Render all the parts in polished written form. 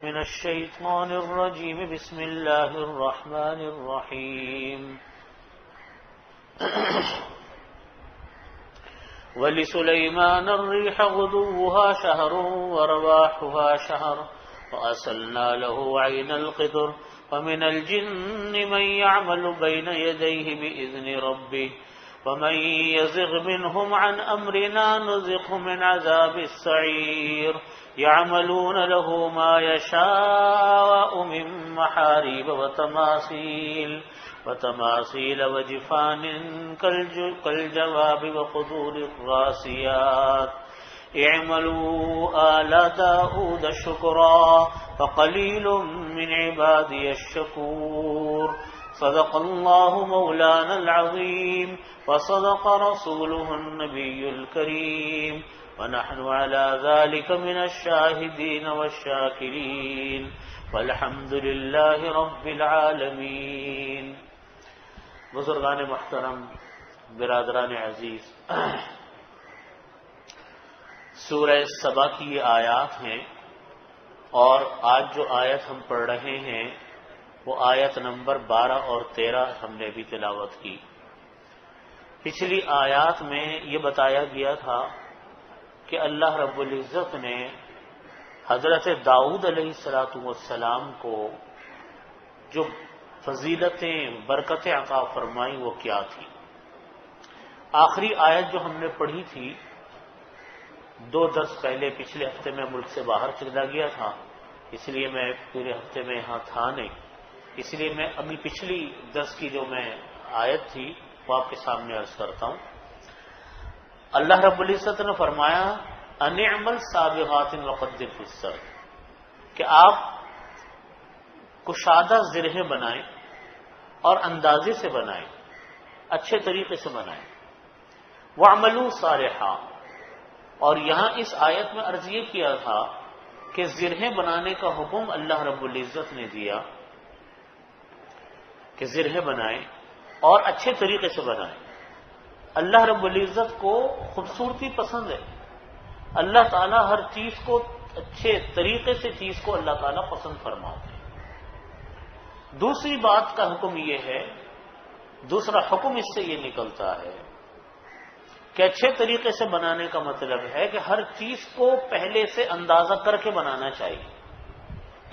من الشيطان الرجيم بسم الله الرحمن الرحيم ولسليمان الريح غدوها شهر ورواحها شهر وأسلنا له عين القطر ومن الجن من يعمل بين يديه بإذن ربه ومن يزغ منهم عن أمرنا نزغه من عذاب السعير يعملون له ما يشاء من محاريب وتماثيل وجفان كالجواب وقدور الراسيات اعملوا آل داود شكرا فقليل من عبادي الشكور صدق الله مولانا العظيم وصدق رسوله النبي الكريم ونحن على ذلك من الشاهدين والشاكرين والحمد لله رب العالمين. بزرگان محترم، برادران عزیز، سورہ سبا کی یہ آیات ہیں اور آج جو آیت ہم پڑھ رہے ہیں وہ آیت نمبر 12 اور 13 ہم نے بھی تلاوت کی. پچھلی آیات میں یہ بتایا گیا تھا کہ اللہ رب العزت نے حضرت داؤد علیہ السلام کو جو فضیلتیں برکتیں عطا فرمائی وہ کیا تھی. آخری آیت جو ہم نے پڑھی تھی 2 درس پہلے پچھلے ہفتے میں ملک سے باہر چلا گیا تھا، اس لیے میں پورے ہفتے میں یہاں تھا نہیں، اس لیے میں ابھی پچھلی درس کی جو میں آیت تھی وہ آپ کے سامنے عرض کرتا ہوں. اللہ رب العزت نے فرمایا ان اعمل سابغات وقدر فی السرد، کہ آپ کشادہ زرہیں بنائیں اور اندازے سے بنائیں، اچھے طریقے سے بنائیں. وعملوا صالحا، اور یہاں اس آیت میں عرض یہ کیا تھا کہ زرہیں بنانے کا حکم اللہ رب العزت نے دیا کہ زرہیں بنائیں اور اچھے طریقے سے بنائیں. اللہ رب العزت کو خوبصورتی پسند ہے. اللہ تعالیٰ ہر چیز کو اچھے طریقے سے چیز کو اللہ تعالیٰ پسند فرماتے ہیں. دوسری بات کا حکم یہ ہے، دوسرا حکم اس سے یہ نکلتا ہے کہ اچھے طریقے سے بنانے کا مطلب ہے کہ ہر چیز کو پہلے سے اندازہ کر کے بنانا چاہیے،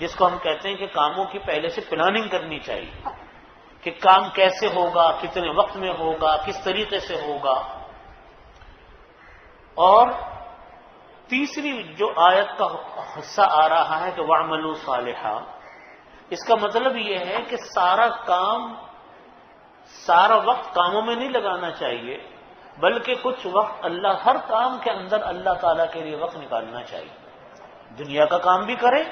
جس کو ہم کہتے ہیں کہ کاموں کی پہلے سے پلاننگ کرنی چاہیے کہ کام کیسے ہوگا، کتنے وقت میں ہوگا، کس طریقے سے ہوگا. اور تیسری جو آیت کا حصہ آ رہا ہے کہ وَاعْمَلُوا صَالِحًا، اس کا مطلب یہ ہے کہ سارا وقت کاموں میں نہیں لگانا چاہیے، بلکہ کچھ وقت ہر کام کے اندر اللہ تعالیٰ کے لیے وقت نکالنا چاہیے. دنیا کا کام بھی کرے،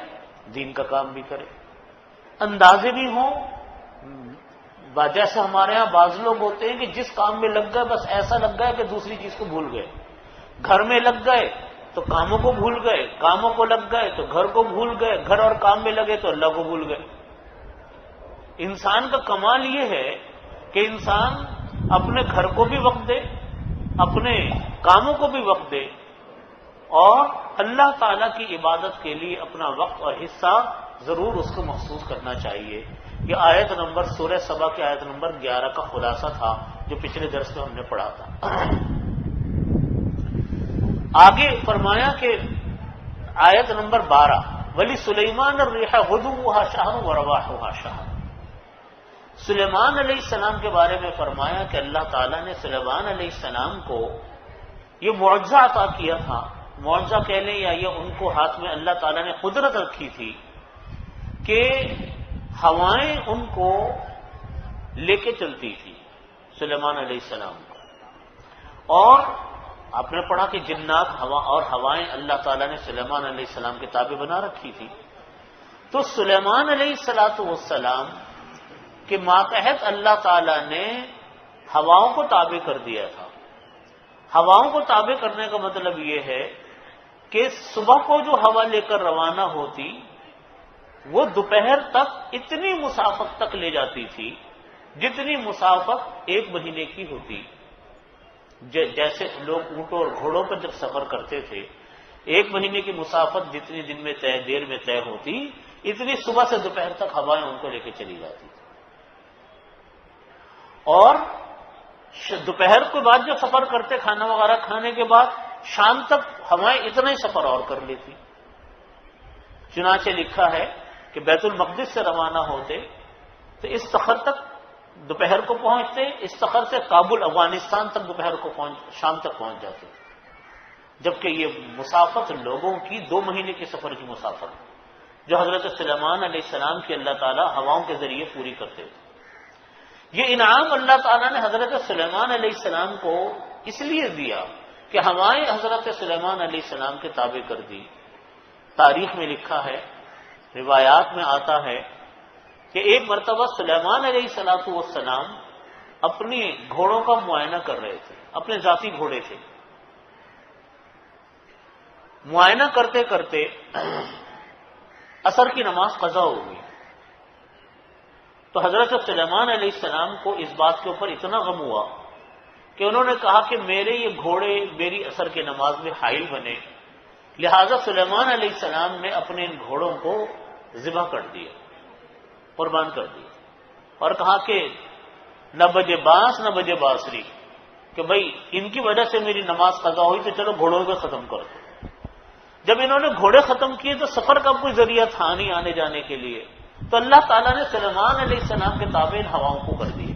دین کا کام بھی کرے. اندازے بھی ہوں، جیسے ہمارے ہاں بعض لوگ ہوتے ہیں کہ جس کام میں لگ گئے بس ایسا لگ گیا کہ دوسری چیز کو بھول گئے. گھر میں لگ گئے تو کاموں کو بھول گئے، کاموں کو لگ گئے تو گھر کو بھول گئے، گھر اور کام میں لگے تو اللہ کو بھول گئے. انسان کا کمال یہ ہے کہ انسان اپنے گھر کو بھی وقت دے، اپنے کاموں کو بھی وقت دے، اور اللہ تعالیٰ کی عبادت کے لیے اپنا وقت اور حصہ ضرور اس کو مخصوص کرنا چاہیے. یہ آیت نمبر سورہ سبا کی آیت نمبر 11 کا خلاصہ تھا جو پچھلے درس میں ہم نے پڑھا تھا. آگے فرمایا کہ آیت نمبر 12 وَلِسُلَيْمَانَ الرِّيحَ غُدُوُّهَا شَهْرٌ وَرَوَاحُهَا شَهْرٌ. سلیمان علیہ السلام کے بارے میں فرمایا کہ اللہ تعالیٰ نے سلیمان علیہ السلام کو یہ معجزہ عطا کیا تھا. معجزہ کہہ لیں یا یہ ان کو ہاتھ میں اللہ تعالیٰ نے قدرت رکھی تھی کہ ہوائیں ان کو لے کے چلتی تھی سلیمان علیہ السلام کو. اور آپ نے پڑھا کہ جنات اور ہوائیں اللہ تعالیٰ نے سلیمان علیہ السلام کے تابع بنا رکھی تھی. تو سلیمان علیہ السلام کے ماتحت اللہ تعالیٰ نے ہواؤں کو تابع کر دیا تھا. ہواؤں کو تابع کرنے کا مطلب یہ ہے کہ صبح کو جو ہوا لے کر روانہ ہوتی وہ دوپہر تک اتنی مسافت تک لے جاتی تھی جتنی مسافت 1 مہینے کی ہوتی. جیسے لوگ اونٹوں اور گھوڑوں پر جب سفر کرتے تھے ایک مہینے کی مسافت جتنی دن میں دیر میں طے ہوتی، اتنی صبح سے دوپہر تک ہوائیں ان کو لے کے چلی جاتی تھی، اور دوپہر کے بعد جو سفر کرتے کھانا وغیرہ کھانے کے بعد، شام تک ہوائیں اتنا ہی سفر اور کر لیتی۔ چنانچہ لکھا ہے کہ بیت المقدس سے روانہ ہوتے تو اس سفر تک دوپہر کو پہنچتے، اس سفر سے کابل افغانستان تک دوپہر کو شام تک پہنچ جاتے، جبکہ یہ مسافت لوگوں کی 2 مہینے کے سفر کی مسافت جو حضرت سلیمان علیہ السلام کی اللہ تعالیٰ ہواؤں کے ذریعے پوری کرتے تھے۔ یہ انعام اللہ تعالیٰ نے حضرت سلیمان علیہ السلام کو اس لیے دیا کہ ہوائیں حضرت سلیمان علیہ السلام کے تابع کر دی۔ تاریخ میں لکھا ہے، روایات میں آتا ہے کہ ایک مرتبہ سلیمان علیہ السلام اپنی گھوڑوں کا معائنہ کر رہے تھے، اپنے ذاتی گھوڑے تھے، معائنہ کرتے کرتے عصر کی نماز قضا ہو گئی، تو حضرت سلیمان علیہ السلام کو اس بات کے اوپر اتنا غم ہوا کہ انہوں نے کہا کہ میرے یہ گھوڑے میری عصر کی نماز میں حائل بنے، لہذا سلیمان علیہ السلام نے اپنے ان گھوڑوں کو ذبح کر دیا، قربان کر دیا، اور کہا کہ نہ بجے بانس نہ بجے بانسری، کہ بھائی ان کی وجہ سے میری نماز قضا ہوئی تو چلو گھوڑوں کو ختم کر دو۔ جب انہوں نے گھوڑے ختم کیے تو سفر کا کوئی ذریعہ تھا نہیں آنے جانے کے لیے، تو اللہ تعالیٰ نے سلیمان علیہ السلام کے تابع ان ہواؤں کو کر دیا،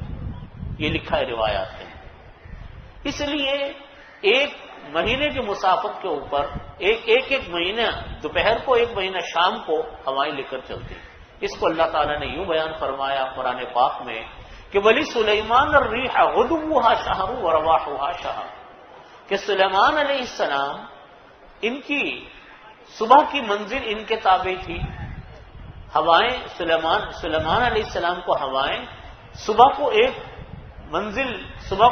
یہ لکھا ہے روایات میں۔ اس لیے ایک مہینے کی مسافت کے اوپر ایک مہینہ دوپہر کو، ایک مہینہ شام کو ہوائیں لے کر چلتی۔ اس کو اللہ تعالیٰ نے یوں بیان فرمایا قرآن پاک میں کہ ولی سلیمان الریح غدوها شہر ورواحها شہر، کہ سلیمان علیہ السلام ان کی صبح کی منزل ان کے تابع تھی، ہوائیں سلیمان علیہ السلام کو ہوائیں صبح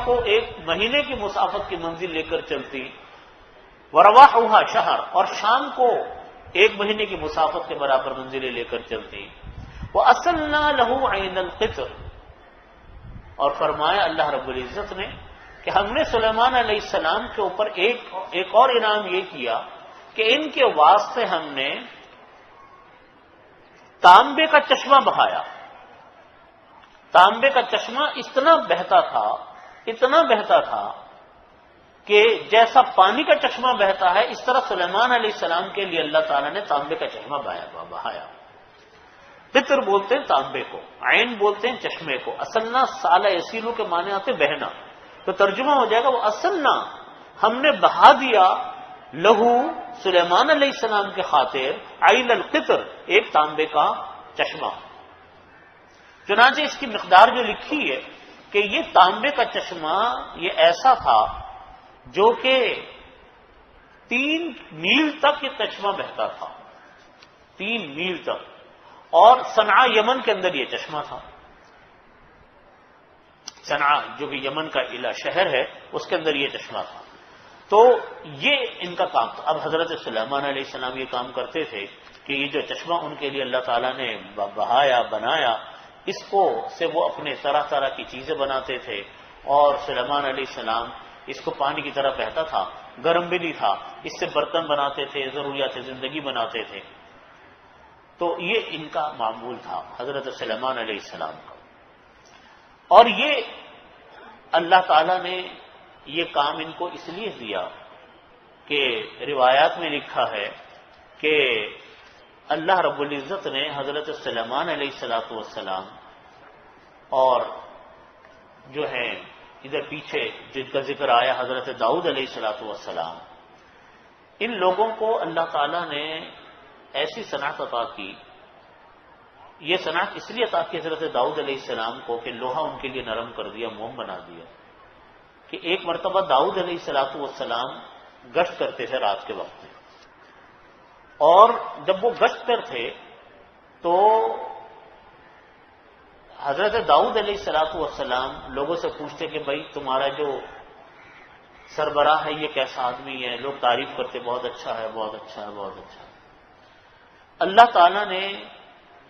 کو ایک مہینے کی مسافت کی منزل لے کر چلتی، ورواحها شہر، اور شام کو 1 مہینے کی مسافت کے برابر منزلیں لے کر چلتی۔ وَأَصَلْنَا لَهُ عَيْنَ الْقِطْرِ، اور فرمایا اللہ رب العزت نے کہ ہم نے سلیمان علیہ السلام کے اوپر ایک اور انعام یہ کیا کہ ان کے واسطے ہم نے تانبے کا چشمہ بہایا۔ تانبے کا چشمہ اتنا بہتا تھا کہ جیسا پانی کا چشمہ بہتا ہے، اس طرح سلیمان علیہ السلام کے لیے اللہ تعالیٰ نے تانبے کا چشمہ بہایا۔ قطر بولتے ہیں تانبے کو، عین بولتے ہیں چشمے کو۔ اصلنا سالہ یسیلو کے معنی آتے بہنا، تو ترجمہ ہو جائے گا وہ اصلنا، ہم نے بہا دیا لہو سلیمان علیہ السلام کے خاطر عین القطر، ایک تانبے کا چشمہ۔ چنانچہ اس کی مقدار جو لکھی ہے کہ یہ تانبے کا چشمہ یہ ایسا تھا جو کہ 3 میل تک یہ چشمہ بہتا تھا، 3 میل تک، اور صنعا یمن کے اندر یہ چشمہ تھا۔ صنعا جو کہ یمن کا شہر ہے، اس کے اندر یہ چشمہ تھا۔ تو یہ ان کا کام تھا۔ اب حضرت سلیمان علیہ السلام یہ کام کرتے تھے کہ یہ جو چشمہ ان کے لیے اللہ تعالیٰ نے بنایا، اس کو سے وہ اپنے طرح طرح کی چیزیں بناتے تھے، اور سلیمان علیہ السلام اس کو پانی کی طرح بہتا تھا، گرم بھی نہیں تھا، اس سے برتن بناتے تھے، ضروریات زندگی بناتے تھے۔ تو یہ ان کا معمول تھا حضرت سلیمان علیہ السلام کا، اور یہ اللہ تعالیٰ نے یہ کام ان کو اس لیے دیا کہ روایات میں لکھا ہے کہ اللہ رب العزت نے حضرت سلیمان علیہ السلام اور جو ہے ادھر پیچھے جن کا ذکر آیا حضرت داؤد علیہ السلام، ان لوگوں کو اللہ تعالیٰ نے ایسی صنعت عطا کی۔ یہ صنعت اس لیے عطا کی حضرت داؤد علیہ السلام کو کہ لوہا ان کے لیے نرم کر دیا، موم بنا دیا، کہ ایک مرتبہ داؤد علیہ السلام گشت کرتے تھے رات کے وقت میں، اور جب وہ گشت پر تھے تو حضرت داؤد علیہ السلام لوگوں سے پوچھتے کہ بھائی تمہارا جو سربراہ ہے یہ کیسا آدمی ہے؟ لوگ تعریف کرتے بہت اچھا ہے، بہت اچھا ہے، بہت اچھا ہے۔ اللہ تعالیٰ نے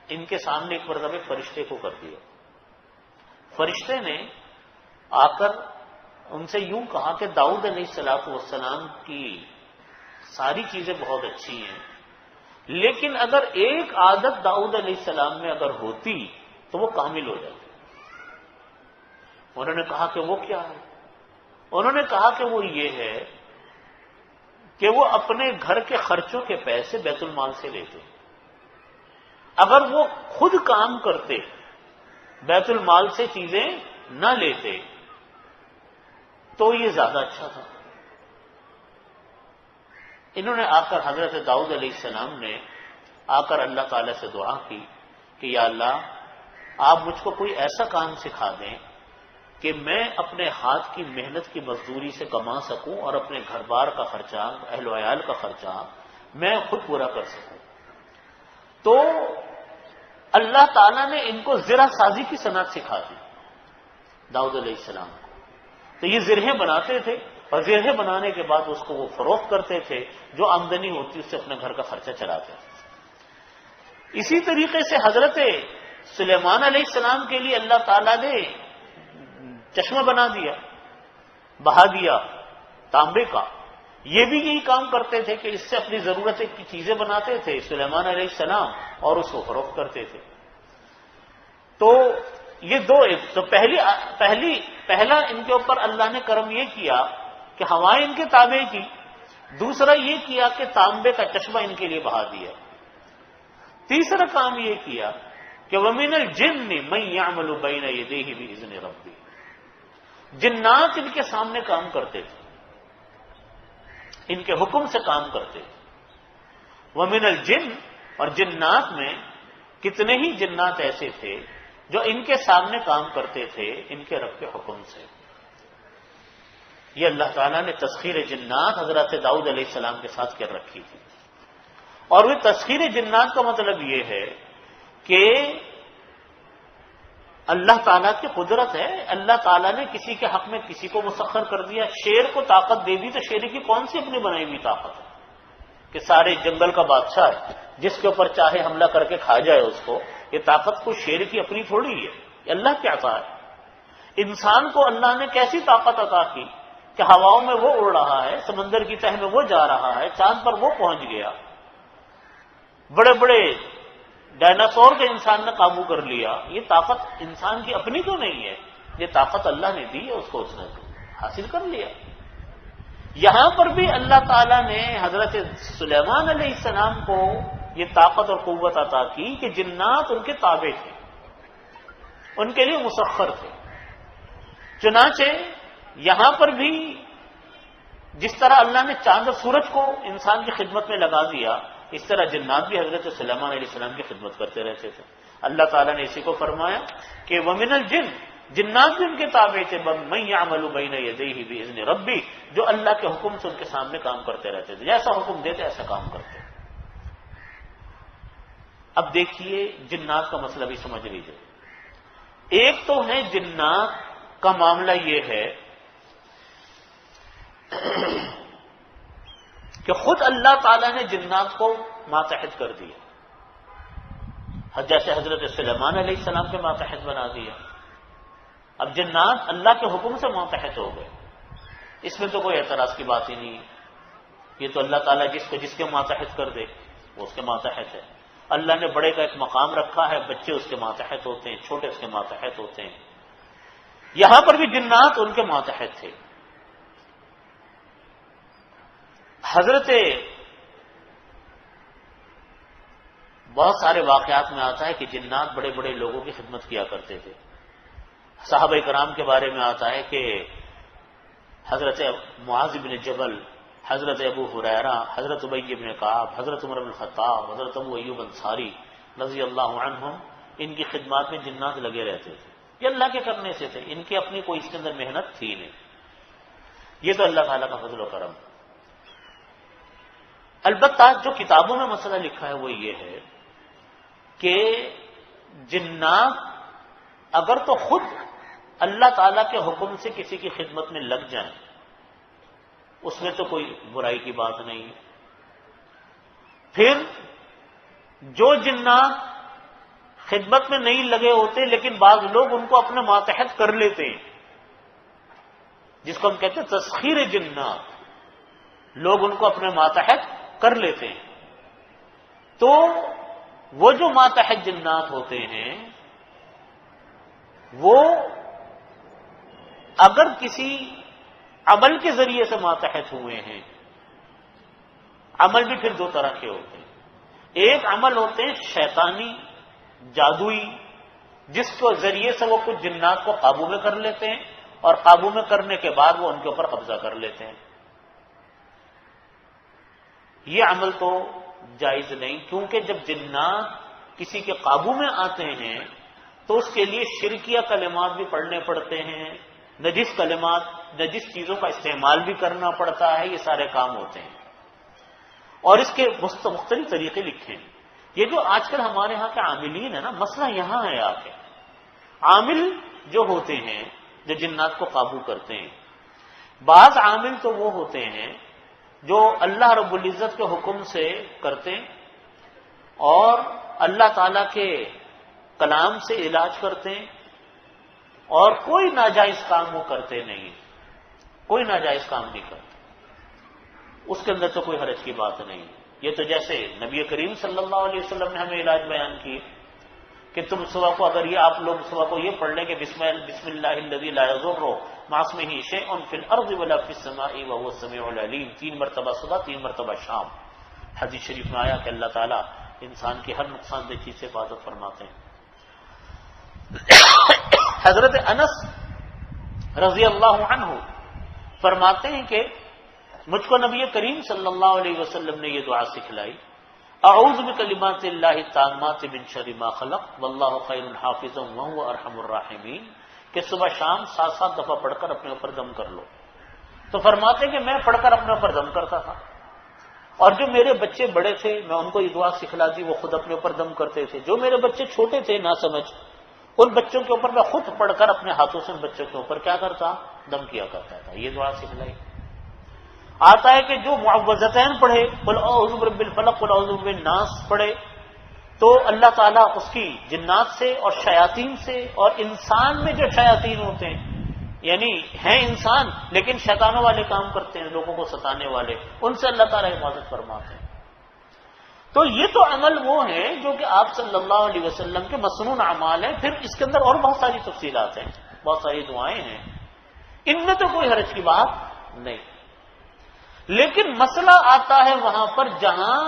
ان کے سامنے ایک مرتبہ فرشتے کو کر دیا۔ فرشتے نے آ کر ان سے یوں کہا کہ داؤد علیہ السلام کی ساری چیزیں بہت اچھی ہیں، لیکن اگر ایک عادت داؤد علیہ السلام میں اگر ہوتی تو وہ کامل ہو جاتی۔ انہوں نے کہا کہ وہ کیا ہے؟ انہوں نے کہا کہ وہ یہ ہے کہ وہ اپنے گھر کے خرچوں کے پیسے بیت المال سے لیتے۔ اگر وہ خود کام کرتے، بیت المال سے چیزیں نہ لیتے تو یہ زیادہ اچھا تھا۔ انہوں نے آ کر حضرت داؤد علیہ السلام نے آ کر اللہ تعالی سے دعا کی کہ یا اللہ آپ مجھ کو کوئی ایسا کام سکھا دیں کہ میں اپنے ہاتھ کی محنت کی مزدوری سے کما سکوں اور اپنے گھر بار کا خرچہ، اہل و عیال کا خرچہ میں خود پورا کر سکوں۔ تو اللہ تعالیٰ نے ان کو زرہ سازی کی صنعت سکھا دی داؤد علیہ السلام کو۔ تو یہ زرہیں بناتے تھے اور زرہیں بنانے کے بعد اس کو وہ فروخت کرتے تھے، جو آمدنی ہوتی اس سے اپنے گھر کا خرچہ چلاتے تھے۔ اسی طریقے سے حضرت سلیمان علیہ السلام کے لیے اللہ تعالیٰ نے چشمہ بنا دیا، بہا دیا تانبے کا۔ یہ بھی یہی کام کرتے تھے کہ اس سے اپنی ضرورت کی چیزیں بناتے تھے سلیمان علیہ السلام اور اس کو فروخت کرتے تھے۔ تو یہ دو، تو پہلا ان کے اوپر اللہ نے کرم یہ کیا کہ ہوائیں ان کے تابع کی، دوسرا یہ کیا کہ تانبے کا چشمہ ان کے لیے بہا دیا، تیسرا کام یہ کیا کہ وَمِنَ الْجِنِّ مَن يَعْمَلُ بَيْنَ يَدَيْهِ بِإِذْنِ رَبِّهِ، جنات ان کے سامنے کام کرتے تھے، ان کے حکم سے کام کرتے تھے۔ وَمِنَ الْجِنِّ، اور جنات میں کتنے ہی جنات ایسے تھے جو ان کے سامنے کام کرتے تھے ان کے رب کے حکم سے۔ یہ اللہ تعالیٰ نے تسخیر جنات حضرت داؤد علیہ السلام کے ساتھ کر رکھی تھی۔ اور وہ تسخیر جنات کا مطلب یہ ہے کہ اللہ تعالیٰ کی قدرت ہے، اللہ تعالیٰ نے کسی کے حق میں کسی کو مسخر کر دیا، شیر کو طاقت دے دی، تو شیر کی کون سی اپنی بنائی ہوئی طاقت ہے کہ سارے جنگل کا بادشاہ ہے، جس کے اوپر چاہے حملہ کر کے کھا جائے اس کو؟ یہ طاقت کو شیر کی اپنی تھوڑی ہے، یہ اللہ کی عطا ہے۔ انسان کو اللہ نے کیسی طاقت عطا کی کہ ہواؤں میں وہ اڑ رہا ہے، سمندر کی تہ میں وہ جا رہا ہے، چاند پر وہ پہنچ گیا، بڑے بڑے ڈائناسور کے انسان نے قابو کر لیا۔ یہ طاقت انسان کی اپنی تو نہیں ہے، یہ طاقت اللہ نے دی ہے، اس کو اس نے حاصل کر لیا۔ یہاں پر بھی اللہ تعالیٰ نے حضرت سلیمان علیہ السلام کو یہ طاقت اور قوت عطا کی کہ جنات ان کے تابع تھے، ان کے لیے مسخر تھے۔ چنانچہ یہاں پر بھی جس طرح اللہ نے چاند اور سورج کو انسان کی خدمت میں لگا دیا، اس طرح جنات بھی حضرت سلیمان علیہ السلام کی خدمت کرتے رہتے تھے۔ اللہ تعالیٰ نے اسی کو فرمایا کہ وَمِنَ الْجِنِّ، جنات بھی ان کے تابع تھے، مَن يَعْمَلُ بَيْنَ يَدَيْهِ بِإِذْنِ رَبِّهِ، جو اللہ کے حکم سے ان کے سامنے کام کرتے رہتے تھے، جیسا حکم دیتے ایسا کام کرتے۔ اب دیکھیے جنات کا مسئلہ بھی سمجھ لیجیے۔ ایک تو ہے جنات کا معاملہ یہ ہے کہ خود اللہ تعالیٰ نے جنات کو ماتحت کر دیا، جیسے حضرت سلیمان علیہ السلام کے ماتحت بنا دیا۔ اب جنات اللہ کے حکم سے ماتحت ہو گئے، اس میں تو کوئی اعتراض کی بات ہی نہیں، یہ تو اللہ تعالیٰ جس کو جس کے ماتحت کر دے وہ اس کے ماتحت ہے۔ اللہ نے بڑے کا ایک مقام رکھا ہے، بچے اس کے ماتحت ہوتے ہیں، چھوٹے اس کے ماتحت ہوتے ہیں۔ یہاں پر بھی جنات ان کے ماتحت تھے۔ حضرت بہت سارے واقعات میں آتا ہے کہ جنات بڑے بڑے لوگوں کی خدمت کیا کرتے تھے۔ صحابہ کرام کے بارے میں آتا ہے کہ حضرت معاذ بن جبل، حضرت ابو ہریرہ، حضرت ابی بن کعب، حضرت عمر بن الخطاب، حضرت ابو ایوب انصاری رضی اللہ عنہم، ان کی خدمات میں جنات لگے رہتے تھے۔ یہ اللہ کے کرنے سے تھے، ان کی اپنی کوئی اس کے اندر محنت تھی نہیں، یہ تو اللہ تعالیٰ کا فضل و کرم۔ البتہ جو کتابوں میں مسئلہ لکھا ہے وہ یہ ہے کہ جنات اگر تو خود اللہ تعالیٰ کے حکم سے کسی کی خدمت میں لگ جائیں اس میں تو کوئی برائی کی بات نہیں۔ پھر جو جنات خدمت میں نہیں لگے ہوتے لیکن بعض لوگ ان کو اپنے ماتحت کر لیتے ہیں، جس کو ہم کہتے ہیں تسخیر جنات، لوگ ان کو اپنے ماتحت کر لیتے ہیں. تو وہ جو ماتحت جنات ہوتے ہیں وہ اگر کسی عمل کے ذریعے سے ماتحت ہوئے ہیں، عمل بھی پھر دو طرح کے ہوتے ہیں. ایک عمل ہوتے ہیں شیطانی جادوئی، جس کے ذریعے سے وہ کچھ جنات کو قابو میں کر لیتے ہیں اور قابو میں کرنے کے بعد وہ ان کے اوپر قبضہ کر لیتے ہیں. یہ عمل تو جائز نہیں، کیونکہ جب جنات کسی کے قابو میں آتے ہیں تو اس کے لیے شرکیہ کلمات بھی پڑھنے پڑتے ہیں، نجس کلمات، نجس چیزوں کا استعمال بھی کرنا پڑتا ہے، یہ سارے کام ہوتے ہیں. اور اس کے مختلف طریقے لکھے ہیں. یہ جو آج کل ہمارے ہاں کے عاملین ہیں نا، مسئلہ یہاں ہے آ کے. عامل جو ہوتے ہیں جو جنات کو قابو کرتے ہیں، بعض عامل تو وہ ہوتے ہیں جو اللہ رب العزت کے حکم سے کرتے ہیں اور اللہ تعالی کے کلام سے علاج کرتے ہیں اور کوئی ناجائز کام وہ کرتے نہیں، کوئی ناجائز کام نہیں کرتے. اس کے اندر تو کوئی حرج کی بات نہیں. یہ تو جیسے نبی کریم صلی اللہ علیہ وسلم نے ہمیں علاج بیان کی کہ تم صبح کو اگر یہ آپ لوگ صبح کو یہ پڑھ لیں کہ بسم اللہ الذی لا یضر مع اسمہ شیء فی الارض ولا فی السماء وهو السمیع العلیم، 3 مرتبہ صبح 3 مرتبہ شام. حدیث شریف میں آیا کہ اللہ تعالیٰ انسان کی ہر نقصان دہ چیز سے حفاظت فرماتے ہیں. حضرت انس رضی اللہ عنہ فرماتے ہیں کہ مجھ کو نبی کریم صلی اللہ علیہ وسلم نے یہ دعا سکھلائی، اعوذ بکلمات اللہ التامات من شر ما خلق واللہ خیر حافظا وهو ارحم الراحمین، کہ صبح شام 7 دفعہ پڑھ کر اپنے اوپر دم کر لو. تو فرماتے ہیں کہ میں پڑھ کر اپنے اوپر دم کرتا تھا، اور جو میرے بچے بڑے تھے میں ان کو یہ دعا سکھلا دی، وہ خود اپنے اوپر دم کرتے تھے. جو میرے بچے چھوٹے تھے نہ سمجھ، ان بچوں کے اوپر میں خود پڑھ کر اپنے ہاتھوں سے ان بچوں کے اوپر کیا کرتا، دم کیا کرتا تھا. یہ دعا سکھلائی. آتا ہے کہ جو معوذتین پڑھے، قل اعوذ برب الفلق قل اعوذ برب الناس پڑھے، تو اللہ تعالیٰ اس کی جنات سے اور شیاطین سے، اور انسان میں جو شیاطین ہوتے ہیں یعنی ہیں انسان لیکن شیطانوں والے کام کرتے ہیں، لوگوں کو ستانے والے، ان سے اللہ تعالیٰ حفاظت فرماتے ہیں. تو یہ تو عمل وہ ہیں جو کہ آپ صلی اللہ علیہ وسلم کے مسنون اعمال ہیں. پھر اس کے اندر اور بہت ساری تفصیلات ہیں، بہت ساری دعائیں ہیں، ان میں تو کوئی حرج کی بات نہیں. لیکن مسئلہ آتا ہے وہاں پر جہاں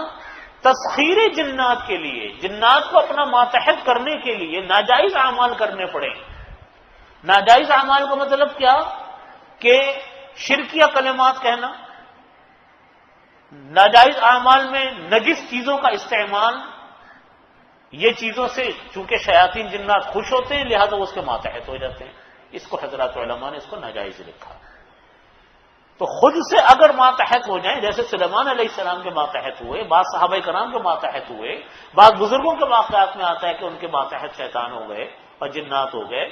تسخیر جنات کے لیے، جنات کو اپنا ماتحت کرنے کے لیے ناجائز اعمال کرنے پڑے. ناجائز اعمال کا مطلب کیا کہ شرکیہ کلمات کہنا، ناجائز اعمال میں نجس چیزوں کا استعمال. یہ چیزوں سے چونکہ شیاطین جنات خوش ہوتے ہیں لہذا وہ اس کے ماتحت ہو جاتے ہیں. اس کو حضرات علماء نے اس کو ناجائز لکھا. تو خود سے اگر ماتحت ہو جائیں، جیسے سلیمان علیہ السلام کے ماتحت ہوئے، بعض صحابہ کرام کے ماتحت ہوئے، بعض بزرگوں کے واقعات میں آتا ہے کہ ان کے ماتحت شیطان ہو گئے اور جنات ہو گئے،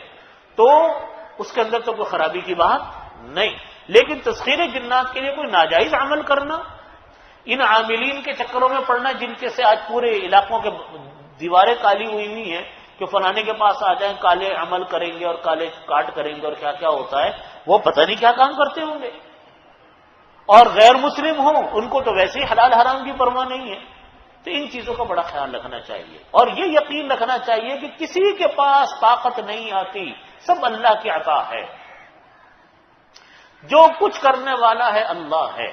تو اس کے اندر تو کوئی خرابی کی بات نہیں. لیکن تسخیر جنات کے لیے کوئی ناجائز عمل کرنا، ان عاملین کے چکروں میں پڑنا جن کے سے آج پورے علاقوں کے دیواریں کالی ہوئی ہوئی ہیں کہ فلانے کے پاس آ جائیں کالے عمل کریں گے اور کالے کاٹ کریں گے اور کیا کیا ہوتا ہے، وہ پتہ نہیں کیا کام کرتے ہوں گے. اور غیر مسلم ہوں ان کو تو ویسے ہی حلال حرام کی پرواہ نہیں ہے. تو ان چیزوں کا بڑا خیال رکھنا چاہیے اور یہ یقین رکھنا چاہیے کہ کسی کے پاس طاقت نہیں آتی، سب اللہ کی عطا ہے. جو کچھ کرنے والا ہے اللہ ہے،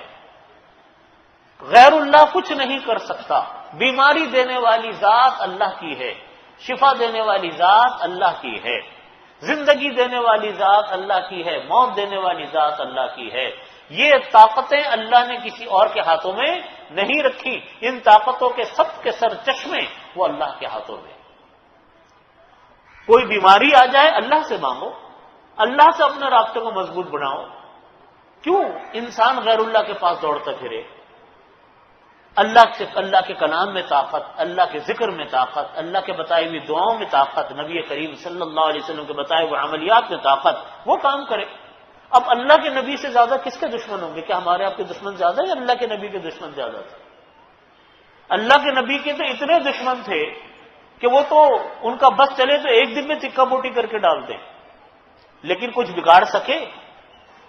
غیر اللہ کچھ نہیں کر سکتا. بیماری دینے والی ذات اللہ کی ہے، شفا دینے والی ذات اللہ کی ہے، زندگی دینے والی ذات اللہ کی ہے، موت دینے والی ذات اللہ کی ہے. یہ طاقتیں اللہ نے کسی اور کے ہاتھوں میں نہیں رکھی. ان طاقتوں کے سب کے سر چشمے وہ اللہ کے ہاتھوں میں. کوئی بیماری آ جائے اللہ سے مانگو، اللہ سے اپنے رابطے کو مضبوط بناؤ. کیوں انسان غیر اللہ کے پاس دوڑتا پھرے؟ اللہ کے کلام میں طاقت، اللہ کے ذکر میں طاقت، اللہ کے بتائی ہوئی دعاؤں میں طاقت، نبی کریم صلی اللہ علیہ وسلم کے بتائے ہوئے عملیات میں طاقت، وہ کام کرے. اب اللہ کے نبی سے زیادہ کس کے دشمن ہوں گے؟ کیا ہمارے آپ کے دشمن زیادہ یا اللہ کے نبی کے دشمن زیادہ تھے؟ اللہ کے نبی کے تو اتنے دشمن تھے کہ وہ تو ان کا بس چلے تو ایک دن میں چکا بوٹی کر کے ڈال دیں، لیکن کچھ بگاڑ سکے؟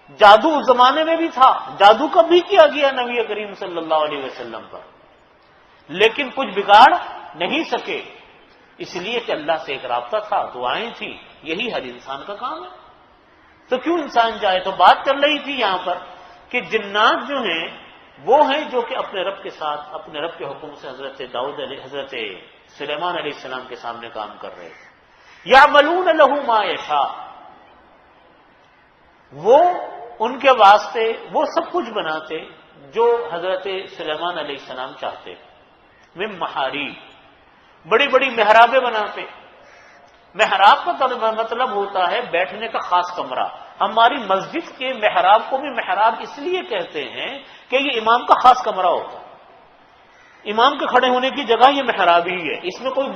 جادو اس زمانے میں بھی تھا، جادو کا بھی کیا گیا نبی کریم صلی اللہ علیہ وسلم پر، لیکن کچھ بگاڑ نہیں سکے، اس لیے کہ اللہ سے ایک رابطہ تھا، دعائیں تھیں، یہی ہر انسان کا کام ہے۔ تو کیوں انسان جائے؟ تو بات چل رہی تھی یہاں پر کہ جنات جو ہیں وہ ہیں جو کہ اپنے رب کے ساتھ، اپنے رب کے حکم سے حضرت سلیمان علیہ السلام کے سامنے کام کر رہے تھے۔ یعملون لہ ما یشاء، وہ ان کے واسطے وہ سب کچھ بناتے جو حضرت سلیمان علیہ السلام چاہتے، من محاریب، بڑی بڑی محرابیں بناتے۔ محراب کا مطلب ہوتا ہے بیٹھنے کا خاص کمرہ۔ ہماری مسجد کے محراب کو بھی محراب اس لیے کہتے ہیں کہ یہ امام کا خاص کمرہ ہوتا ہے، امام کے کھڑے ہونے کی جگہ یہ محراب ہی ہے، اس میں کوئی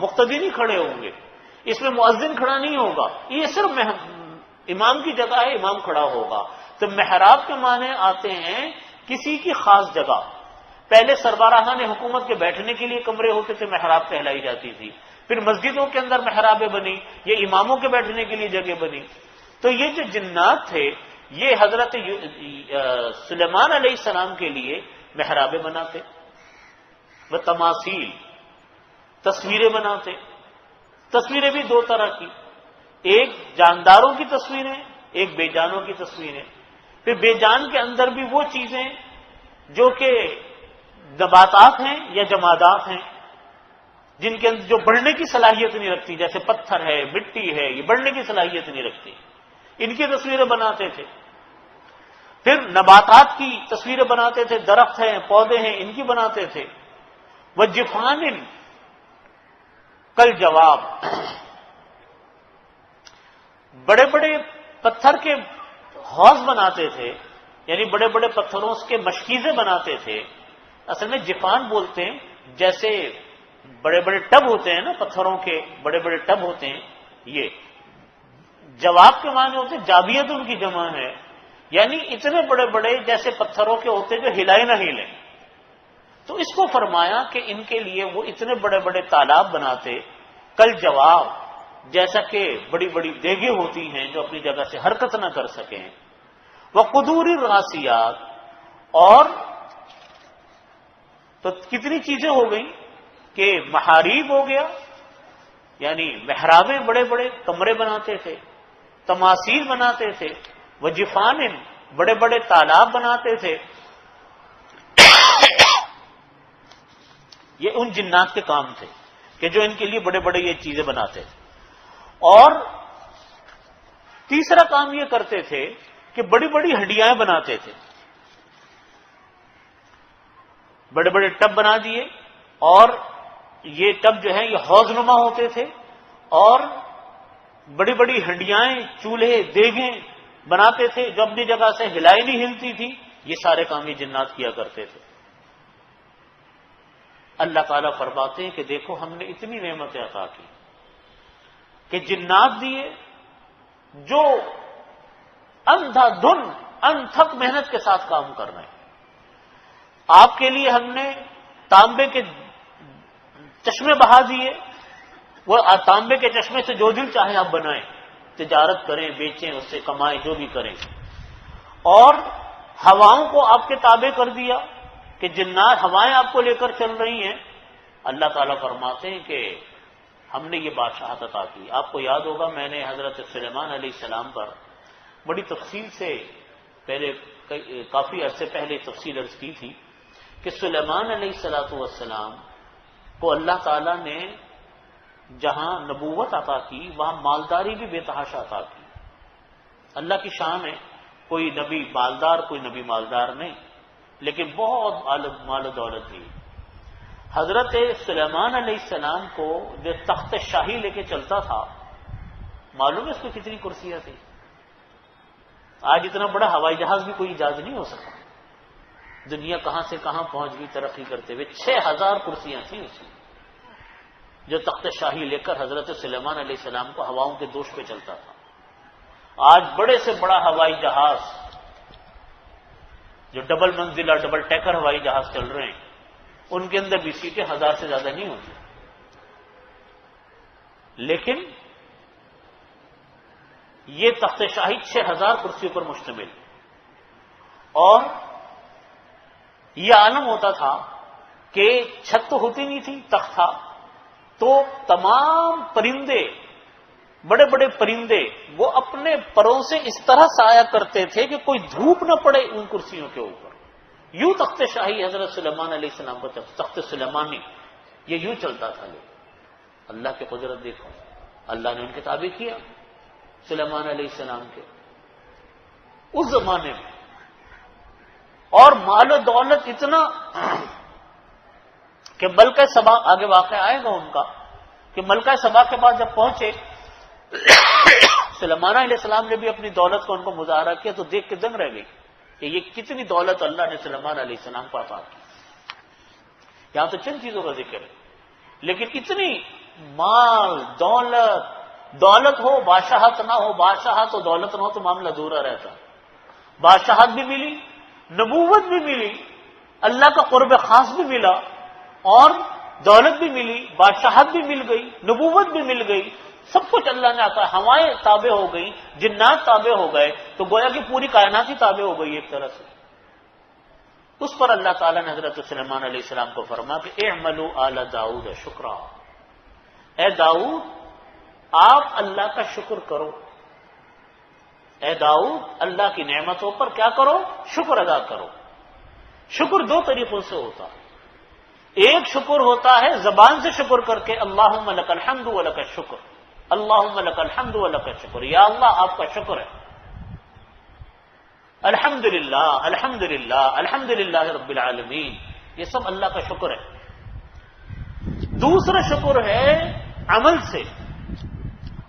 مقتدی نہیں کھڑے ہوں گے، اس میں مؤذن کھڑا نہیں ہوگا، یہ صرف امام کی جگہ ہے، امام کھڑا ہوگا۔ تو محراب کے معنی آتے ہیں کسی کی خاص جگہ۔ پہلے سربراہان حکومت کے بیٹھنے کے لیے کمرے ہوتے تھے، محراب کہلائی جاتی تھی، پھر مسجدوں کے اندر محرابیں بنی، یہ اماموں کے بیٹھنے کے لیے جگہ بنی۔ تو یہ جو جنات تھے یہ حضرت سلیمان علیہ السلام کے لیے محرابیں بناتے، وہ تماثیل، تصویریں بناتے۔ تصویریں بھی دو طرح کی، ایک جانداروں کی تصویریں، ایک بے جانوں کی تصویریں۔ پھر بے جان کے اندر بھی وہ چیزیں جو کہ نباتات ہیں یا جمادات ہیں، جن کے اندر جو بڑھنے کی صلاحیت نہیں رکھتی، جیسے پتھر ہے، مٹی ہے، یہ بڑھنے کی صلاحیت نہیں رکھتی، ان کی تصویریں بناتے تھے۔ پھر نباتات کی تصویریں بناتے تھے، درخت ہیں، پودے ہیں، ان کی بناتے تھے۔ وجفان کل جواب، بڑے بڑے پتھر کے حوض بناتے تھے، یعنی بڑے بڑے پتھروں کے مشکیزیں بناتے تھے۔ اصل میں جفان بولتے ہیں، جیسے بڑے بڑے ٹب ہوتے ہیں نا، پتھروں کے بڑے بڑے ٹب ہوتے ہیں، یہ جواب کے معنی ہوتے ہیں، جابیت ان کی جمع ہے، یعنی اتنے بڑے بڑے جیسے پتھروں کے ہوتے جو ہلائے نہ ہلیں۔ تو اس کو فرمایا کہ ان کے لیے وہ اتنے بڑے بڑے تالاب بناتے، کل جواب، جیسا کہ بڑی بڑی دیگیں ہوتی ہیں جو اپنی جگہ سے حرکت نہ کر سکیں۔ وہ قدوری راسیات، اور تو کتنی چیزیں ہو گئیں کہ محاریب ہو گیا، یعنی محرابیں، بڑے بڑے کمرے بناتے تھے، تماثیل بناتے تھے، وجفان، بڑے بڑے تالاب بناتے تھے۔ یہ ان جنات کے کام تھے کہ جو ان کے لیے بڑے بڑے یہ چیزیں بناتے تھے۔ اور تیسرا کام یہ کرتے تھے کہ بڑی بڑی ہڈیاں بناتے تھے، بڑے بڑے ٹب بنا دیے، اور یہ ٹب جو ہیں یہ حوض نما ہوتے تھے، اور بڑی بڑی ہڈیاں، چولہے، دیگیں بناتے تھے جو اپنی جگہ سے ہلائی نہیں ہلتی تھی۔ یہ سارے کام یہ جنات کیا کرتے تھے۔ اللہ تعالیٰ فرماتے ہیں کہ دیکھو ہم نے اتنی نعمتیں عطا کی کہ جنات دیے جو اندھا دھن انتھک محنت کے ساتھ کام کر رہے ہیں۔ آپ کے لیے ہم نے تانبے کے چشمے بہا دیے، وہ تانبے کے چشمے سے جو دل چاہے آپ بنائیں، تجارت کریں، بیچیں، اس سے کمائیں، جو بھی کریں۔ اور ہواؤں کو آپ کے تابع کر دیا کہ جنات ہوائیں آپ کو لے کر چل رہی ہیں۔ اللہ تعالیٰ فرماتے ہیں کہ ہم نے یہ بادشاہت عطا کی۔ آپ کو یاد ہوگا میں نے حضرت سلیمان علیہ السلام پر بڑی تفصیل سے پہلے کافی عرصے پہلے تفصیل عرض کی تھی کہ سلیمان علیہ السلام کو اللہ تعالیٰ نے جہاں نبوت عطا کی وہاں مالداری بھی بے تحاشا عطا کی۔ اللہ کی شان ہے، کوئی نبی مالدار، کوئی نبی مالدار نہیں، لیکن بہت مال و دولت دی۔ حضرت سلیمان علیہ السلام کو جو تخت شاہی لے کے چلتا تھا، معلوم ہے اس کو کتنی کرسیاں تھیں؟ آج اتنا بڑا ہوائی جہاز بھی کوئی ایجاد نہیں ہو سکا۔ دنیا کہاں سے کہاں پہنچ گئی ترقی کرتے ہوئے، 6000 کرسیاں تھیں اس میں، جو تخت شاہی لے کر حضرت سلیمان علیہ السلام کو ہواؤں کے دوش پہ چلتا تھا۔ آج بڑے سے بڑا ہوائی جہاز جو ڈبل منزلہ، ڈبل ٹیکر ہوائی جہاز چل رہے ہیں، ان کے اندر بھی سیٹیں 1000 سے زیادہ نہیں ہوتی، لیکن یہ تخت شاہی 6000 کرسیوں پر مشتمل، اور یہ عالم ہوتا تھا کہ چھت تو ہوتی نہیں تھی، تخت تھا، تو تمام پرندے، بڑے بڑے پرندے، وہ اپنے پروں سے اس طرح سایہ کرتے تھے کہ کوئی دھوپ نہ پڑے ان کرسیوں کے اوپر۔ یوں تخت شاہی حضرت سلیمان علیہ السلام کا تخت سلیمانی یہ یوں چلتا تھا۔ اللہ کی قدرت دیکھو، اللہ نے ان کے تابع کیا سلیمان علیہ السلام کے اس زمانے میں، اور مال و دولت اتنا کہ ملکہ سبا، آگے واقعہ آئے گا ان کا، کہ ملکہ سبا کے پاس جب پہنچے سلیمان علیہ السلام نے بھی اپنی دولت کو ان کو مظاہرہ کیا، تو دیکھ کے دنگ رہ گئی کہ یہ کتنی دولت اللہ نے سلیمان علیہ السلام کو عطا کی۔ یہاں تو چند چیزوں کا ذکر ہے، لیکن اتنی مال دولت ہو، بادشاہت نہ ہو، بادشاہت و دولت نہ ہو تو معاملہ ادھورا رہتا۔ بادشاہت بھی ملی، نبوت بھی ملی، اللہ کا قرب خاص بھی ملا، اور دولت بھی ملی، بادشاہت بھی مل گئی، نبوت بھی مل گئی، سب کچھ اللہ نے عطا۔ ہوائیں تابع ہو گئی، جنات تابع ہو گئے، تو گویا کہ پوری کائنات ہی تابع ہو گئی ایک طرح سے۔ اس پر اللہ تعالیٰ نے حضرت سلیمان علیہ السلام کو فرمایا کہ اعملوا آل داؤد شکرا، اے داؤد آپ اللہ کا شکر کرو، اے داؤد اللہ کی نعمتوں پر کیا کرو؟ شکر ادا کرو۔ شکر دو طریقوں سے ہوتا ہے، ایک شکر ہوتا ہے زبان سے شکر کر کے اللہم لک الحمد ولک الشکر، اللہم لک الحمد ولک الشکر، یا اللہ آپ کا شکر ہے، الحمدللہ الحمدللہ الحمدللہ رب العالمین، یہ سب اللہ کا شکر ہے۔ دوسرا شکر ہے عمل سے۔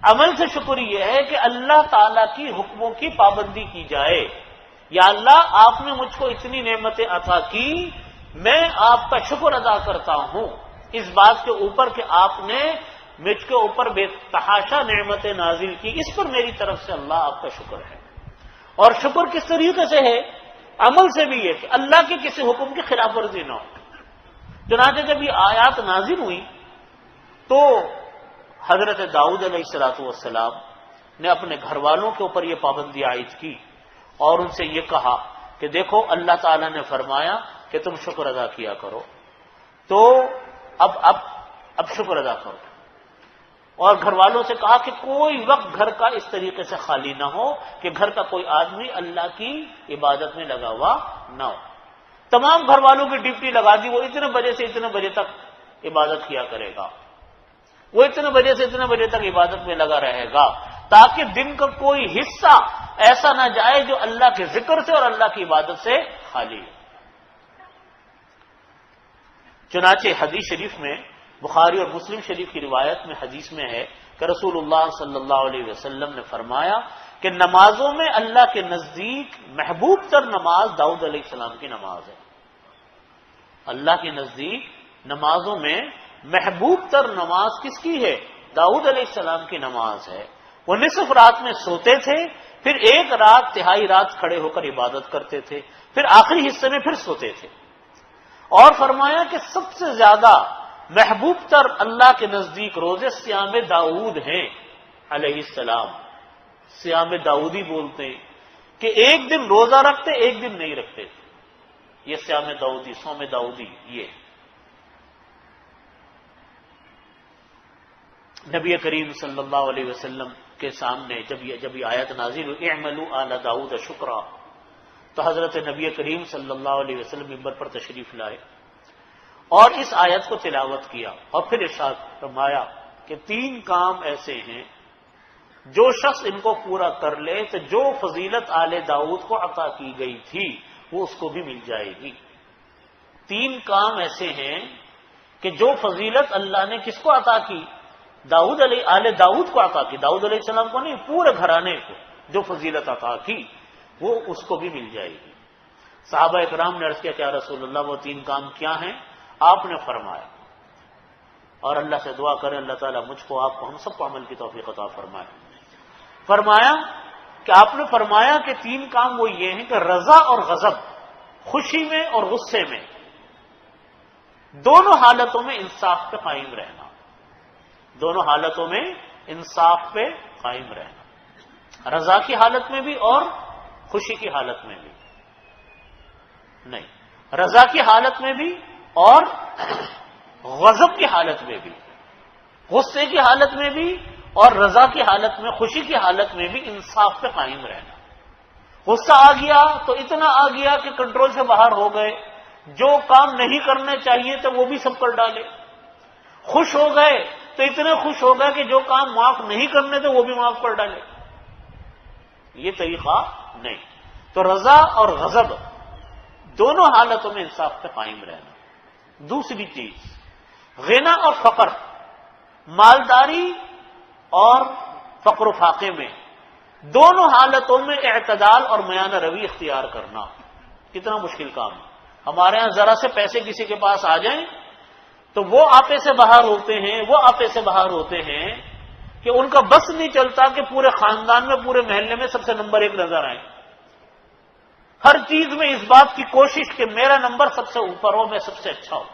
عمل سے شکر یہ ہے کہ اللہ تعالیٰ کی حکموں کی پابندی کی جائے، یا اللہ آپ نے مجھ کو اتنی نعمتیں عطا کی، میں آپ کا شکر ادا کرتا ہوں اس بات کے اوپر کہ آپ نے مجھ کے اوپر بے تحاشا نعمتیں نازل کی، اس پر میری طرف سے اللہ آپ کا شکر ہے۔ اور شکر کس طریقے سے ہے؟ عمل سے بھی ہے کہ اللہ کے کسی حکم کی خلاف ورزی نہ ہو۔ چنانچہ جب یہ آیات نازل ہوئی تو حضرت داؤد علیہ السلام نے اپنے گھر والوں کے اوپر یہ پابندی عائد کی، اور ان سے یہ کہا کہ دیکھو اللہ تعالیٰ نے فرمایا کہ تم شکر ادا کیا کرو، تو اب شکر ادا کرو، اور گھر والوں سے کہا کہ کوئی وقت گھر کا اس طریقے سے خالی نہ ہو کہ گھر کا کوئی آدمی اللہ کی عبادت میں لگا ہوا نہ ہو۔ تمام گھر والوں کی ڈیوٹی لگا دی، وہ اتنے بجے سے اتنے بجے تک عبادت کیا کرے گا، وہ اتنے بجے سے اتنے بجے تک عبادت میں لگا رہے گا، تاکہ دن کا کوئی حصہ ایسا نہ جائے جو اللہ کے ذکر سے اور اللہ کی عبادت سے خالی ہے۔ چنانچہ حدیث شریف میں، بخاری اور مسلم شریف کی روایت میں حدیث میں ہے کہ رسول اللہ صلی اللہ علیہ وسلم نے فرمایا کہ نمازوں میں اللہ کے نزدیک محبوب تر نماز داؤد علیہ السلام کی نماز ہے۔ اللہ کے نزدیک نمازوں میں محبوب تر نماز کس کی ہے؟ داؤد علیہ السلام کی نماز ہے۔ وہ نصف رات میں سوتے تھے، پھر ایک رات تہائی رات کھڑے ہو کر عبادت کرتے تھے، پھر آخری حصے میں پھر سوتے تھے۔ اور فرمایا کہ سب سے زیادہ محبوب تر اللہ کے نزدیک روزے صیام داؤد ہیں علیہ السلام۔ صیام داؤدی بولتے ہیں کہ ایک دن روزہ رکھتے، ایک دن نہیں رکھتے، یہ صیام داؤدی، صوم داؤدی۔ یہ نبی کریم صلی اللہ علیہ وسلم کے سامنے جب یہ آیت نازل ہوئی اعملوا آل داؤد شکرا، تو حضرت نبی کریم صلی اللہ علیہ وسلم منبر پر تشریف لائے اور اس آیت کو تلاوت کیا، اور پھر ارشاد فرمایا کہ 3 کام ایسے ہیں جو شخص ان کو پورا کر لے تو جو فضیلت آل داؤد کو عطا کی گئی تھی وہ اس کو بھی مل جائے گی۔ 3 کام ایسے ہیں کہ جو فضیلت اللہ نے کس کو عطا کی؟ آل داؤد کو عطا کی، داؤد علیہ السلام کو نہیں، پورے گھرانے کو جو فضیلت عطا کی وہ اس کو بھی مل جائے گی۔ صحابہ اکرام نے عرض کیا کہ یا رسول اللہ وہ 3 کام کیا ہیں؟ آپ نے فرمایا، اور اللہ سے دعا کریں اللہ تعالیٰ مجھ کو، آپ کو، ہم سب کو عمل کی توفیق عطا فرمائے۔ فرمایا کہ آپ نے فرمایا کہ 3 کام وہ یہ ہیں کہ رضا اور غضب، خوشی میں اور غصے میں، دونوں حالتوں میں انصاف پہ قائم رہنا، دونوں حالتوں میں انصاف پہ قائم رہنا۔ رضا کی حالت میں بھی اور خوشی کی حالت میں بھی نہیں، رضا کی حالت میں بھی اور غضب کی حالت میں بھی، غصے کی حالت میں بھی اور رضا کی حالت میں، خوشی کی حالت میں بھی انصاف پہ قائم رہنا۔ غصہ آ گیا تو اتنا آ گیا کہ کنٹرول سے باہر ہو گئے، جو کام نہیں کرنے چاہیے تو وہ بھی سب کر ڈالے۔ خوش ہو گئے تو اتنے خوش ہو گئے کہ جو کام معاف نہیں کرنے تھے وہ بھی معاف کر ڈالے۔ یہ طریقہ نہیں۔ تو رضا اور غضب دونوں حالتوں میں انصاف پہ قائم رہنا۔ دوسری چیز غنا اور فقر، مالداری اور فقر و فاقے میں دونوں حالتوں میں اعتدال اور میانہ روی اختیار کرنا کتنا مشکل کام ہے۔ ہمارے ہاں ذرا سے پیسے کسی کے پاس آ جائیں تو وہ آپے سے باہر ہوتے ہیں، وہ آپے سے باہر ہوتے ہیں کہ ان کا بس نہیں چلتا کہ پورے خاندان میں، پورے محلے میں سب سے نمبر 1 نظر آئے۔ ہر چیز میں اس بات کی کوشش کہ میرا نمبر سب سے اوپر ہو، میں سب سے اچھا ہوں،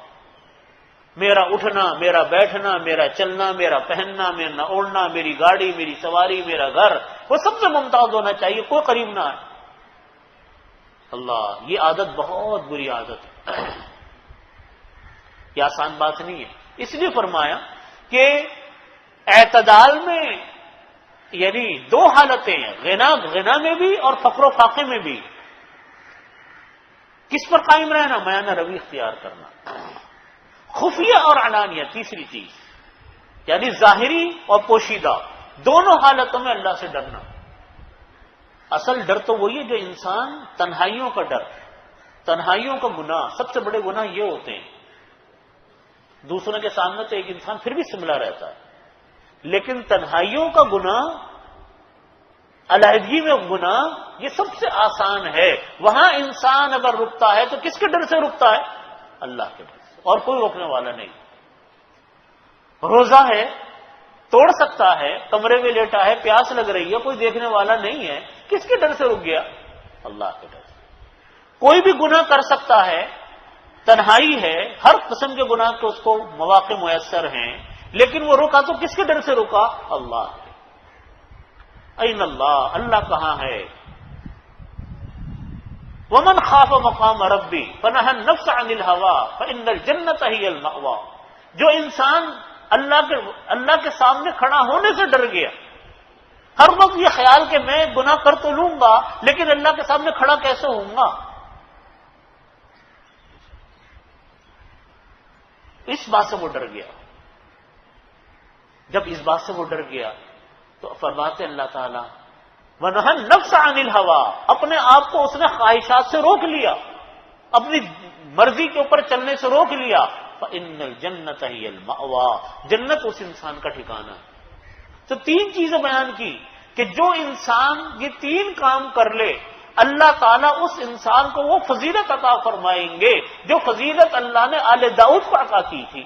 میرا اٹھنا، میرا بیٹھنا، میرا چلنا، میرا پہننا، میرا اوڑھنا، میری گاڑی، میری سواری، میرا گھر، وہ سب سے ممتاز ہونا چاہیے، کوئی قریب نہ آئے۔ اللہ، یہ عادت بہت بری عادت ہے، یہ آسان بات نہیں ہے۔ اس لیے فرمایا کہ اعتدال میں یعنی 2 حالتیں ہیں، غنا میں بھی اور فقر و فاقے میں بھی۔ کس پر قائم رہنا؟ میانہ روی اختیار کرنا۔ خفیہ اور علانیہ، تیسری چیز یعنی ظاہری اور پوشیدہ، دونوں حالتوں میں اللہ سے ڈرنا۔ اصل ڈر تو وہی ہے جو انسان، تنہائیوں کا ڈر، تنہائیوں کا گناہ، سب سے بڑے گناہ یہ ہوتے ہیں۔ دوسروں کے سامنے تو ایک انسان پھر بھی سنبھلا رہتا ہے، لیکن تنہائیوں کا گناہ، علیحدگی میں گناہ، یہ سب سے آسان ہے۔ وہاں انسان اگر رکتا ہے تو کس کے ڈر سے رکتا ہے؟ اللہ کے ڈر سے، اور کوئی روکنے والا نہیں۔ روزہ ہے، توڑ سکتا ہے، کمرے میں لیٹا ہے، پیاس لگ رہی ہے، کوئی دیکھنے والا نہیں ہے، کس کے ڈر سے رک گیا؟ اللہ کے ڈر سے۔ کوئی بھی گناہ کر سکتا ہے، تنہائی ہے، ہر قسم کے گناہ کے اس کو مواقع میسر ہیں، لیکن وہ رکا تو کس کے ڈر سے رکا؟ اللہ کے۔ این اللہ، اللہ کہاں ہے؟ ومن خاف مقام ربی فنہى النفس عن الہوى فإن الجنۃ ہی المأوى۔ جو انسان اللہ کے سامنے کھڑا ہونے سے ڈر گیا، ہر وقت یہ خیال کہ میں گناہ کر تو لوں گا لیکن اللہ کے سامنے کھڑا کیسے ہوں گا، اس بات سے وہ ڈر گیا۔ جب اس بات سے وہ ڈر گیا تو فرماتے اللہ تعالیٰ وَنَهَى النَّفْسَ عَنِ الْهَوَىٰ، اپنے آپ کو اس نے خواہشات سے روک لیا، اپنی مرضی کے اوپر چلنے سے روک لیا، فَإِنَّ الْجَنَّةَ هِيَ الْمَأْوَىٰ، جنت اس انسان کا ٹھکانہ ہے۔ تو 3 چیزیں بیان کی کہ جو انسان یہ 3 کام کر لے، اللہ تعالیٰ اس انسان کو وہ فضیلت عطا فرمائیں گے جو فضیلت اللہ نے آل داؤد کو عطا کی تھی۔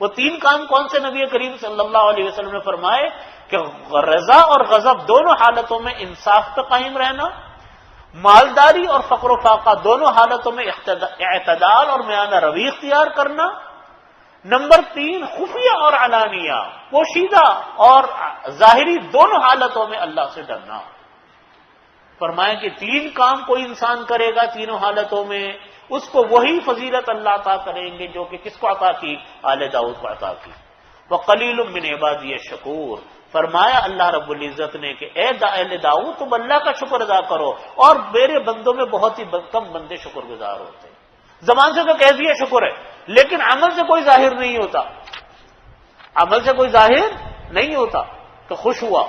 وہ 3 کام کون سے؟ نبی کریم صلی اللہ علیہ وسلم نے فرمائے کہ رضا اور غضب دونوں حالتوں میں انصاف پہ قائم رہنا، مالداری اور فقر و فاقہ دونوں حالتوں میں اعتدال اور میانہ روی اختیار کرنا، نمبر 3 خفیہ اور علانیہ، پوشیدہ اور ظاہری دونوں حالتوں میں اللہ سے ڈرنا۔ فرمایا کہ 3 کام کوئی انسان کرے گا تینوں حالتوں میں، اس کو وہی فضیلت اللہ عطا کریں گے جو کہ کس کو عطا کی؟ آل داؤد کو عطا کی۔ وَقَلِيلٌ مِّنْ عِبَادِيَ الشَّكُورُ، فرمایا اللہ رب العزت نے کہ اے اہل داؤد تم اللہ کا شکر ادا کرو، اور میرے بندوں میں بہت ہی کم بندے شکر گزار ہوتے ہیں۔ زبان سے تو کہہ دیا شکر ہے، لیکن عمل سے کوئی ظاہر نہیں ہوتا، عمل سے کوئی ظاہر نہیں ہوتا۔ تو خوش ہوا،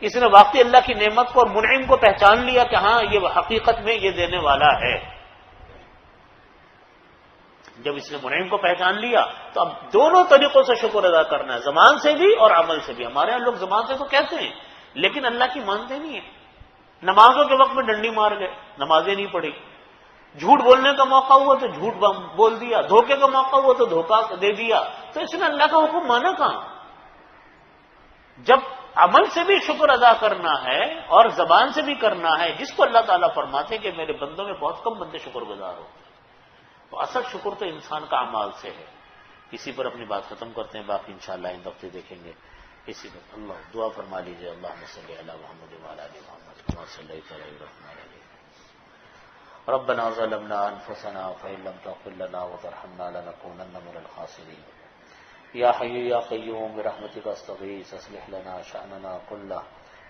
اس نے واقعی اللہ کی نعمت کو اور منعم کو پہچان لیا کہ ہاں یہ حقیقت میں یہ دینے والا ہے۔ جب اس نے منعم کو پہچان لیا تو اب دونوں طریقوں سے شکر ادا کرنا ہے، زبان سے بھی اور عمل سے بھی۔ ہمارے یہاں لوگ زبان سے تو کہتے ہیں لیکن اللہ کی مانتے نہیں ہیں، نمازوں کے وقت میں ڈنڈی مار گئے، نمازیں نہیں پڑھی، جھوٹ بولنے کا موقع ہوا تو جھوٹ بول دیا، دھوکے کا موقع ہوا تو دھوکہ دے دیا، تو اس نے اللہ کا حکم مانا کہاں؟ جب عمل سے بھی شکر ادا کرنا ہے اور زبان سے بھی کرنا ہے، جس کو اللہ تعالیٰ فرماتے ہیں کہ میرے بندوں میں بہت کم بندے شکر گزار ہوتے ہیں، تو اصل شکر تو انسان کا اعمال سے ہے۔ اسی پر اپنی بات ختم کرتے ہیں، باقی انشاءاللہ ان ہفتے دیکھیں گے۔ اسی میں اللہ دعا فرما لیجیے، اللہم صلی علی محمد وعلی آل محمد کما صلیت علی ابراہیم علیہ ربنا ظلمنا انفسنا فإن لم تغفر لنا وترحمنا لنكونن من الخاسرين یا حی یا قیوم برحمتک استغیث اصلح لنا شأننا كله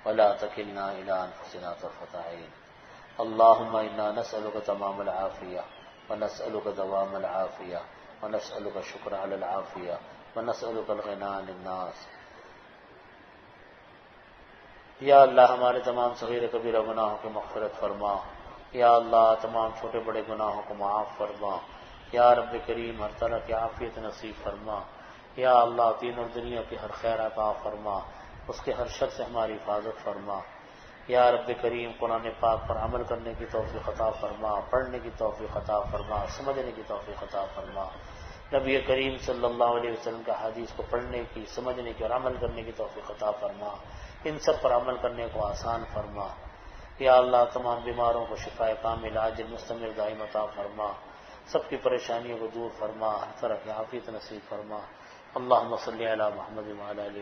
ولا تکلنا إلى انفسنا طرفة عین اللهم انا نسألك تمام العافیہ ونسألك دوام العافیہ ونسألك الشکر علی العافیہ ونسألك الغنى عن الناس۔ یا اللہ ہمارے تمام صغیر کبیرہ گناہوں کی مغفرت فرما، یا اللہ تمام چھوٹے بڑے گناہوں کو معاف فرما، یا رب کریم ہر طرح کی عافیت نصیب فرما، یا اللہ دین اور دنیا کی ہر خیر عطا فرما، اس کے ہر شر سے ہماری حفاظت فرما، یا رب کریم قرآن پاک پر عمل کرنے کی توفیق عطا فرما، پڑھنے کی توفیق عطا فرما، سمجھنے کی توفیق عطا فرما، نبی کریم صلی اللہ علیہ وسلم کا حدیث کو پڑھنے کی، سمجھنے کی اور عمل کرنے کی توفیق عطا فرما، ان سب پر عمل کرنے کو آسان فرما، یا اللہ تمام بیماروں کو شفاء کامل عاجل مستمر دائم عطا فرما، سب کی پریشانیوں کو دور فرما، ہر طرح کی عافیت نصیب فرما، اللہم صلی علی محمد وعلی آل